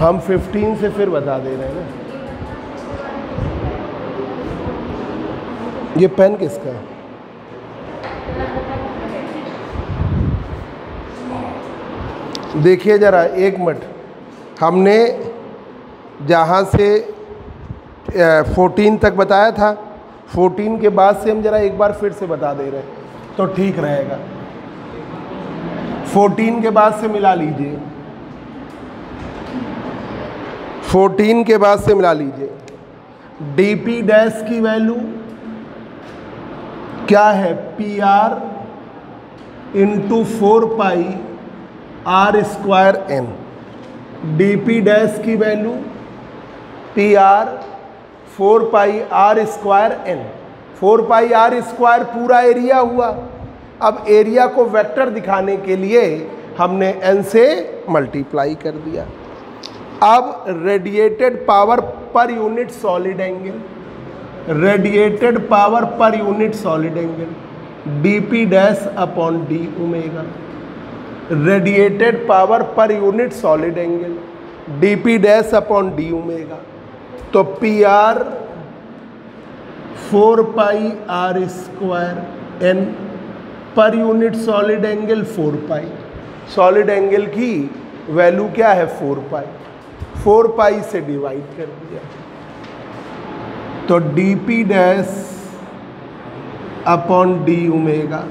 हम 15 से फिर बता दे रहे हैं ना। ये पेन किसका है? देखिए ज़रा एक मिनट, हमने जहाँ से 14 तक बताया था, 14 के बाद से हम ज़रा एक बार फिर से बता दे रहे हैं तो ठीक रहेगा। 14 के बाद से मिला लीजिए, 14 के बाद से मिला लीजिए। डी पी डैश की वैल्यू क्या है? P are into 4 pi R square N. D P dash की value P R 4 pi R square N. 4 pi R square पूरा एरिया हुआ। अब एरिया को वेक्टर दिखाने के लिए हमने एन से मल्टीप्लाई कर दिया। अब radiated power per unit solid angle, radiated power per unit solid angle D P dash upon D omega. Radiated power per unit solid angle D P dash upon D omega. तो P R 4 pi R square N, per unit solid angle 4 pi. Solid angle की value क्या है 4 पाई, 4 पाई से divide कर दिया तो D P dash upon D omega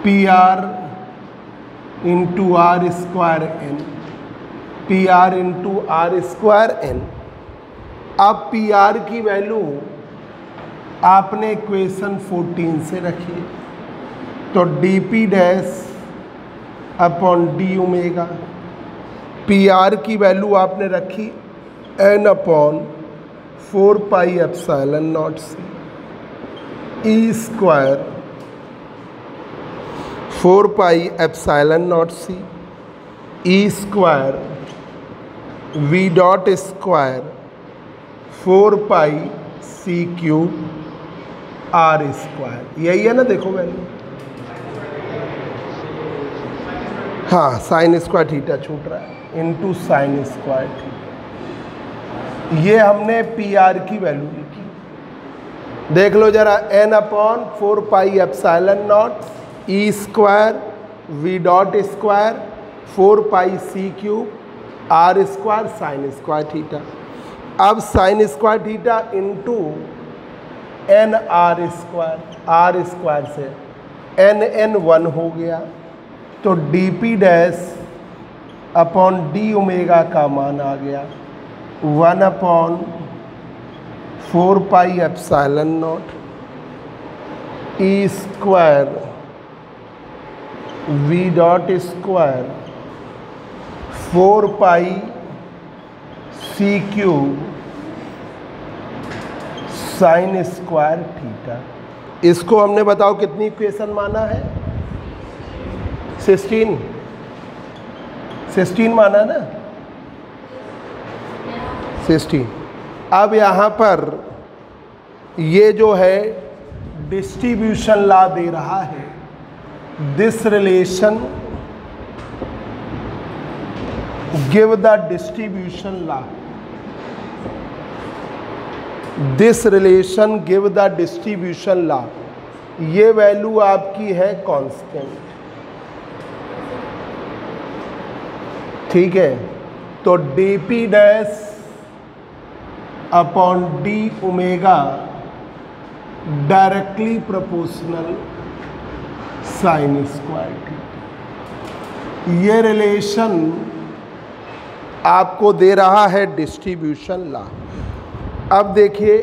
p are into r square n, p are into r square n. अब p are की value आपने इक्वेशन 14 से रखी है तो D P dash upon D omega, p are की वैल्यू आपने रखी n upon 4 pi epsilon naught C E square 4 pi epsilon naught C E square we dot square 4 pi C cube R square. यही है ना, देखो value. हाँ, sign square theta छूट रहा है, इनटू साइन स्क्वायर थीटा। ये हमने पी आर की वैल्यू लिखी। देख लो जरा, N upon 4 pi epsilon naught E square we dot square 4 pi C cube R square sine square theta. अब sine square theta into N R square से N N 1 हो गया तो D P dash upon D omega का मान आ गया 1 upon 4 pi epsilon naught E square we dot square 4 pi C cube sine square theta. इसको हमने बताओ कितनी इक्वेशन माना है, 16 माना ना, 16। अब यहाँ पर ये जो है डिस्ट्रीब्यूशन लॉ दे रहा है, this relation give the distribution law, this relation give the distribution law. ये वैल्यू आपकी है कांस्टेंट, ठीक है। तो D P dash upon D omega directly proportional sine square theta. ये रिलेशन आपको दे रहा है डिस्ट्रीब्यूशन लॉ। अब देखिए,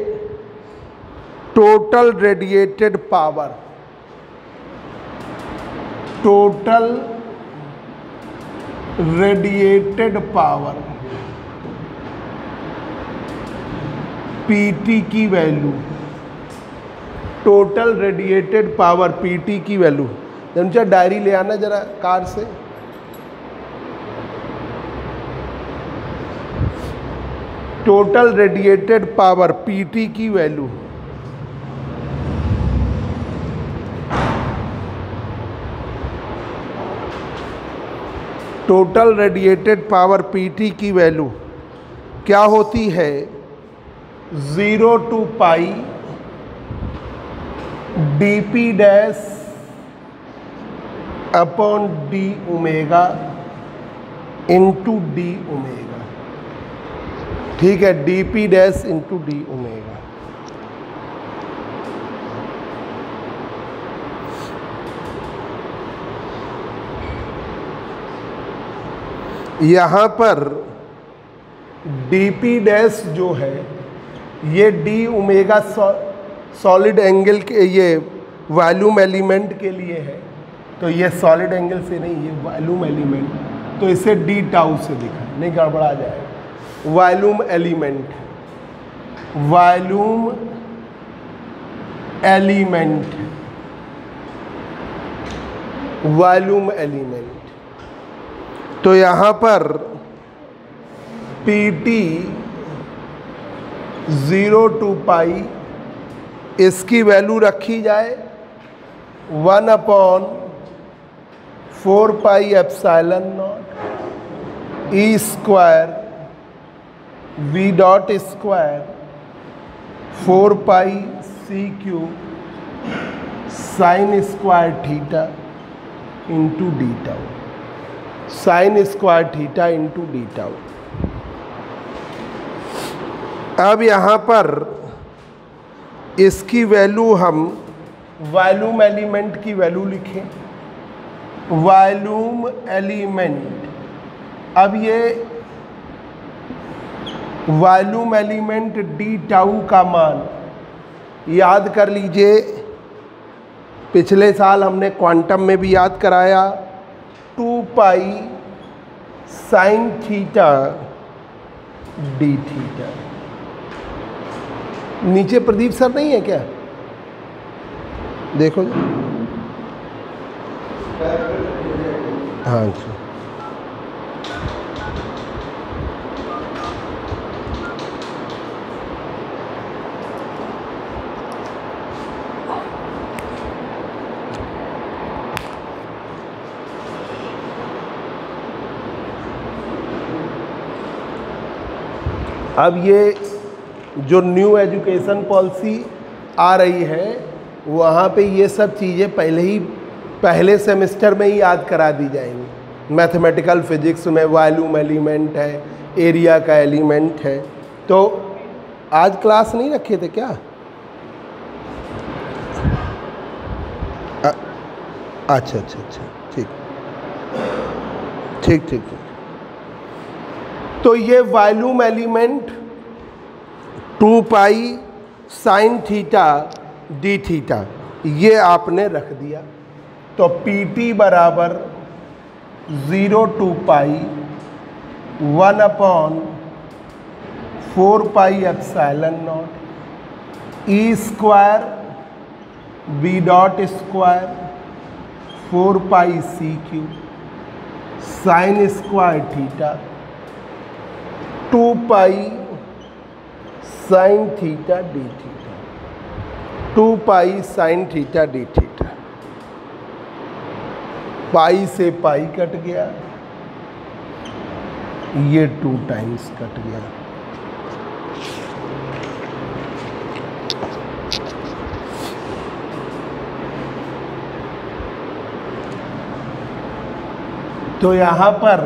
total radiated power, total radiated power PT की value, total radiated power PT की वैल्यू, जरा डायरी ले आना जरा कार से। टोटल रेडिएटेड पावर पीटी की value total radiated power PT की वैल्यू क्या होती है, 0 to pi d P dash upon D omega into d omega, ठीक है, d P dash into d omega. यहाँ पर डी पी डैश जो है ये डी ओमेगा सॉलिड एंगल के, ये वॉल्यूम एलिमेंट के लिए है, तो ये सॉलिड एंगल से नहीं, ये वॉल्यूम एलिमेंट, तो इसे डी टाउ से लिखा, नहीं गड़बड़ा जाएगा। Volume element, volume element, volume element. तो यहाँ पर पी टी 0 टू पाई, इसकी वैल्यू रखी जाए 1 upon 4 pi epsilon naught E square we dot square 4 pi C Q sine square theta into d tau, sine square theta into d tau. अब यहाँ पर इसकी वैल्यू हम वॉल्यूम एलिमेंट की value लिखें, वॉल्यूम एलिमेंट। अब ये वॉल्यूम एलिमेंट डी टाउ का मान याद कर लीजिए, पिछले साल हमने क्वांटम में भी याद कराया, 2 pi sine theta D theta. नीचे प्रदीप सर नहीं है क्या? देखो जी। हाँ जी। अब ये जो न्यू एजुकेशन पॉलिसी आ रही है वहाँ पे ये सब चीज़ें पहले सेमेस्टर में ही याद करा दी जाएंगी। मैथमेटिकल फिजिक्स में वॉल्यूम एलिमेंट है, एरिया का एलिमेंट है। तो आज क्लास नहीं रखे थे क्या? अच्छा अच्छा अच्छा, ठीक ठीक ठीक ठीक। तो ये volume element 2 pi sine theta D theta ये आपने रख दिया। तो पी टी बराबर 0 to pi 1/4 pi epsilon naught E square B dot square 4 pi C Q sine square theta 2 pi sine theta D theta, 2 pi sine theta D theta. Pi से pi cut गया, ये 2 times cut गया। तो यहां पर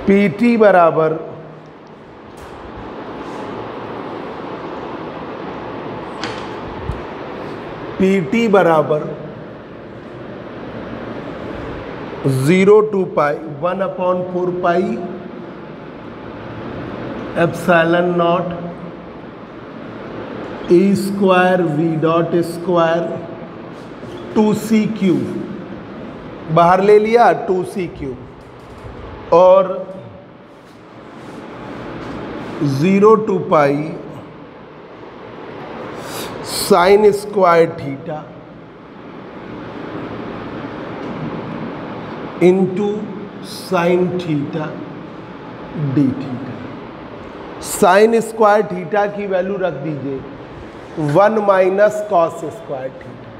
P T बराबर PT बराबर 0 to pi 1/4 pi epsilon naught E square we dot square 2c cube बाहर ले लिया 2c क्यूब और 0 to pi sine square theta into sine theta D theta. Sine square theta की वैल्यू रख दीजिए 1 minus cos square theta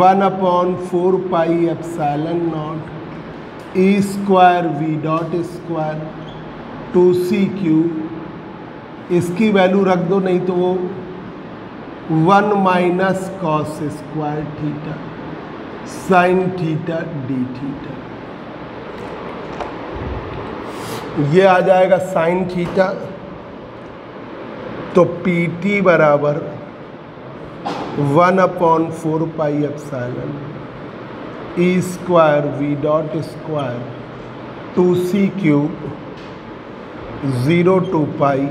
1/4 pi epsilon naught E square we dot square 2c cube. इसकी value रख दो, नहीं तो वो 1 minus cos square theta sign theta D theta. ये आ जाएगा साइन थीटा। तो पी टी बराबर 1/4 pi epsilon e square we dot square 2c cube 0 to pi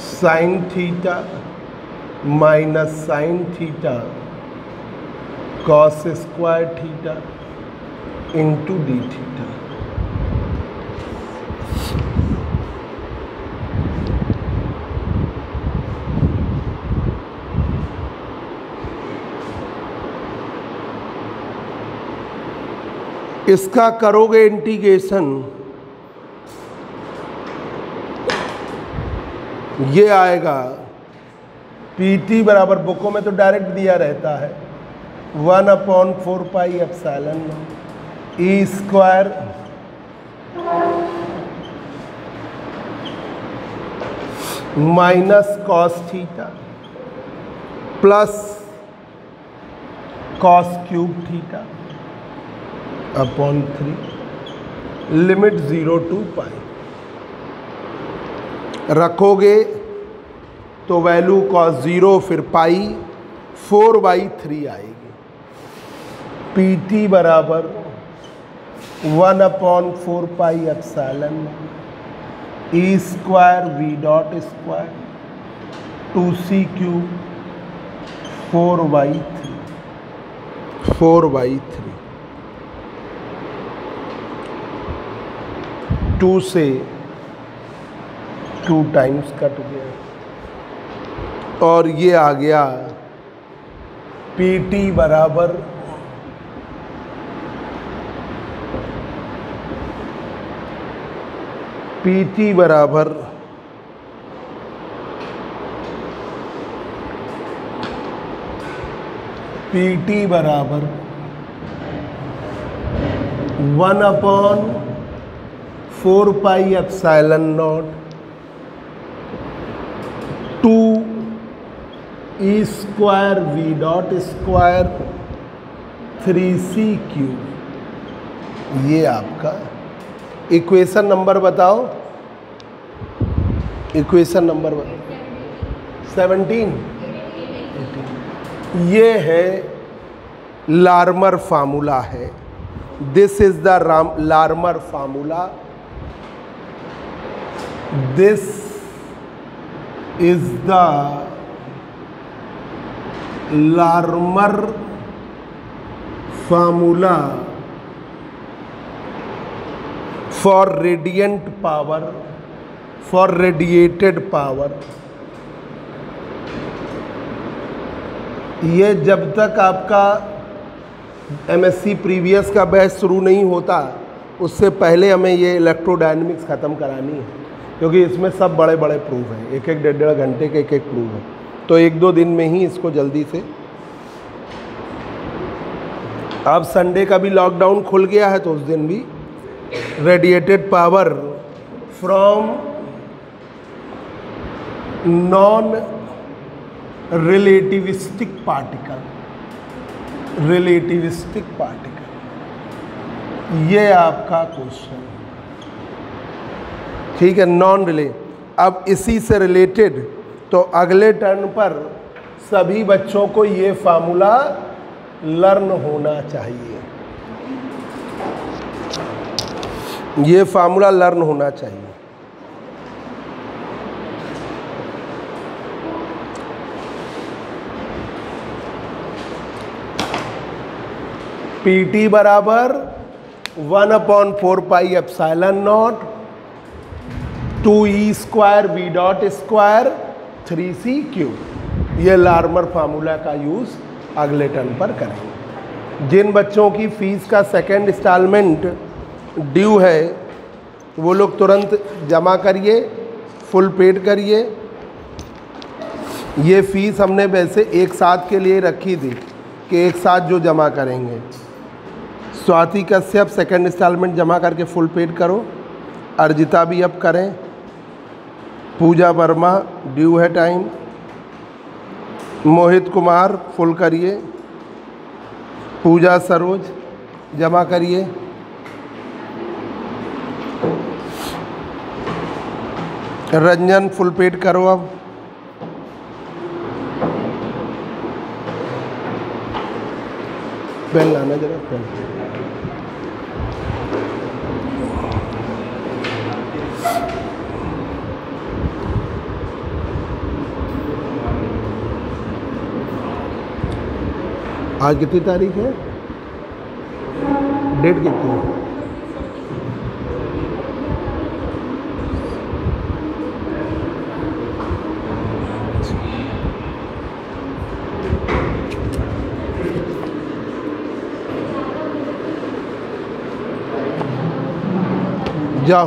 sine theta minus sine theta cos square theta into d theta. इसका करोगे integration, ये आएगा P T बराबर, बुकों में तो डायरेक्ट दिया रहता है 1/4πε E square minus cos theta plus cos cube theta upon 3 limit 0 to pi. रखोगे तो वैल्यू कॉस 0 फिर पाई 4/3 आएगी। PT बराबर 1/4πε E square V dot square 2c cube 4/3 2 से 2 टाइम्स कट गया और ये आ गया PT बराबर PT बराबर 1/4πε0 2 E square V dot square 3c cube. ये आपका इक्वेशन नंबर बताओ, इक्वेशन नंबर 17 ये है लार्मर फार्मूला है। This is the Larmor formula, this is the Larmor formula for radiant power, for radiated power। ये जब तक आपका MSc प्रीवियस का बैच शुरू नहीं होता उससे पहले हमें ये इलेक्ट्रोडायनेमिक्स ख़त्म करानी है, क्योंकि इसमें सब बड़े बड़े प्रूफ हैं, एक एक डेढ़ घंटे के एक एक प्रूफ है। तो 1-2 दिन में ही इसको जल्दी से, अब संडे का भी लॉकडाउन खुल गया है तो उस दिन भी radiated power from non-relativistic particle, relativistic particle, ये आपका क्वेश्चन, ठीक है, नॉन रिले। अब इसी से रिलेटेड तो अगले टर्न पर सभी बच्चों को ये फार्मूला लर्न होना चाहिए, ये फार्मूला लर्न होना चाहिए। PT बराबर 1/4πε0 2 E square V dot square 3c cube. ये लार्मर फार्मूला का यूज़ अगले टर्न पर करेंगे। जिन बच्चों की फ़ीस का सेकेंड इंस्टॉलमेंट ड्यू है वो लोग तुरंत जमा करिए, फुल पेड करिए। ये फ़ीस हमने वैसे एक साथ के लिए रखी थी कि एक साथ जो जमा करेंगे। स्वाति कश्यप सेकेंड इंस्टॉलमेंट जमा करके फुल पेड करो, अर्जिता भी अब करें, पूजा वर्मा ड्यू है टाइम, मोहित कुमार फुल करिए, पूजा सरोज जमा करिए, रंजन फुल पेड करो। अब पेन लाना जरा, पेन। आज कितनी तारीख है, डेट कितनी है? जाओ।